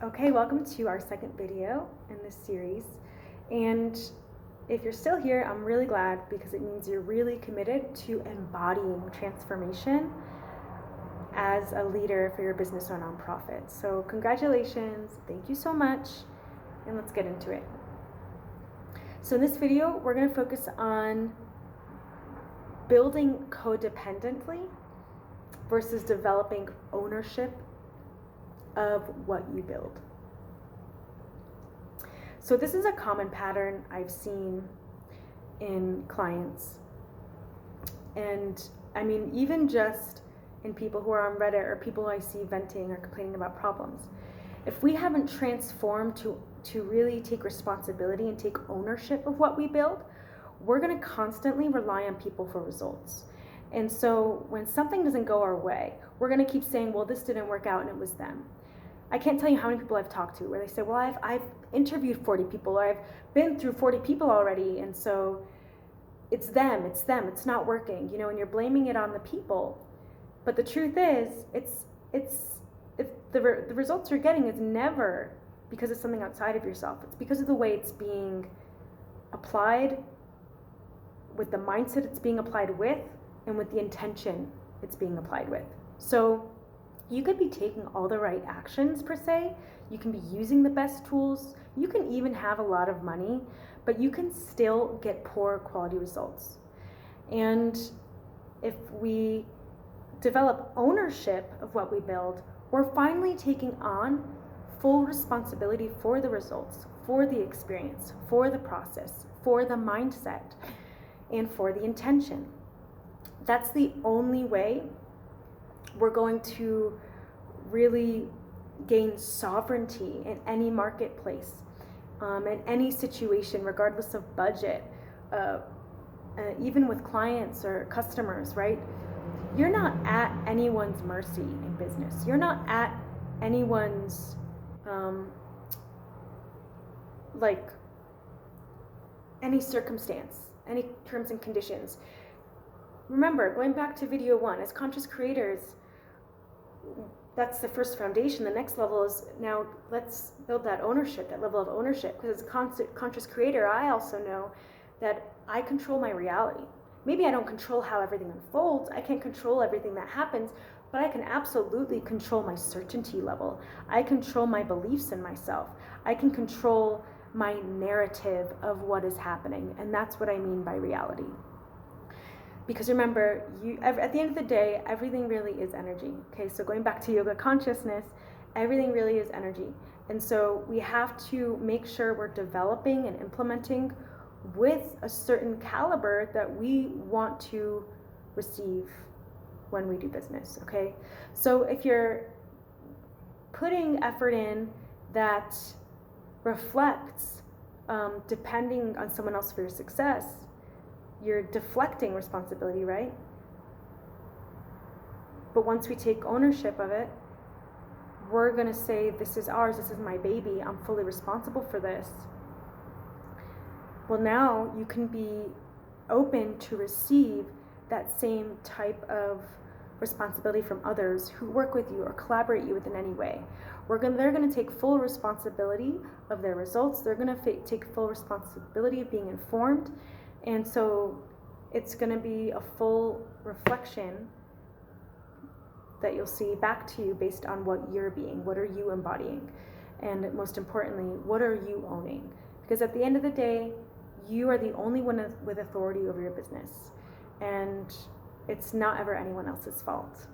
Okay, welcome to our second video in this series. And if you're still here, I'm really glad because it means you're really committed to embodying transformation as a leader for your business or nonprofit. So congratulations, thank you so much, and let's get into it. So in this video, we're going to focus on building codependently versus developing ownership of what you build. So this is a common pattern I've seen in clients, and I mean even just in people who are on Reddit or people who I see venting or complaining about problems. If we haven't transformed to really take responsibility and take ownership of what we build, we're going to constantly rely on people for results. And so when something doesn't go our way, we're going to keep saying, well, this didn't work out and it was them. I can't tell you how many people I've talked to where they say, well, I've interviewed 40 people, or I've been through 40 people already, and so it's them, it's not working, and you're blaming it on the people. But the truth is, the results you're getting is never because of something outside of yourself. It's because of the way it's being applied, with the mindset it's being applied with, and with the intention it's being applied with. So you could be taking all the right actions per se, you can be using the best tools, you can even have a lot of money, but you can still get poor quality results. And if we develop ownership of what we build, we're finally taking on full responsibility for the results, for the experience, for the process, for the mindset, and for the intention. That's the only way we're going to really gain sovereignty in any marketplace, in any situation, regardless of budget, even with clients or customers, right? You're not at anyone's mercy in business. You're not at anyone's, any circumstance, any terms and conditions. Remember, going back to video 1, as conscious creators, that's the first foundation. The next level is now let's build that ownership, that level of ownership. Because as a conscious creator, I also know that I control my reality. Maybe I don't control how everything unfolds. I can't control everything that happens, but I can absolutely control my certainty level. I control my beliefs in myself. I can control my narrative of what is happening. And that's what I mean by reality. Because remember, at the end of the day, everything really is energy. Okay, so going back to yoga consciousness, everything really is energy. And so we have to make sure we're developing and implementing with a certain caliber that we want to receive when we do business, okay? So if you're putting effort in that reflects depending on someone else for your success, you're deflecting responsibility, right? But once we take ownership of it, we're going to say, this is ours, this is my baby, I'm fully responsible for this. Well, now you can be open to receive that same type of responsibility from others who work with you or collaborate you with in any way. They're going to take full responsibility of their results. They're going to take full responsibility of being informed. And so it's going to be a full reflection that you'll see back to you based on what you're being, what are you embodying, and most importantly, what are you owning? Because at the end of the day, you are the only one with authority over your business, and it's not ever anyone else's fault.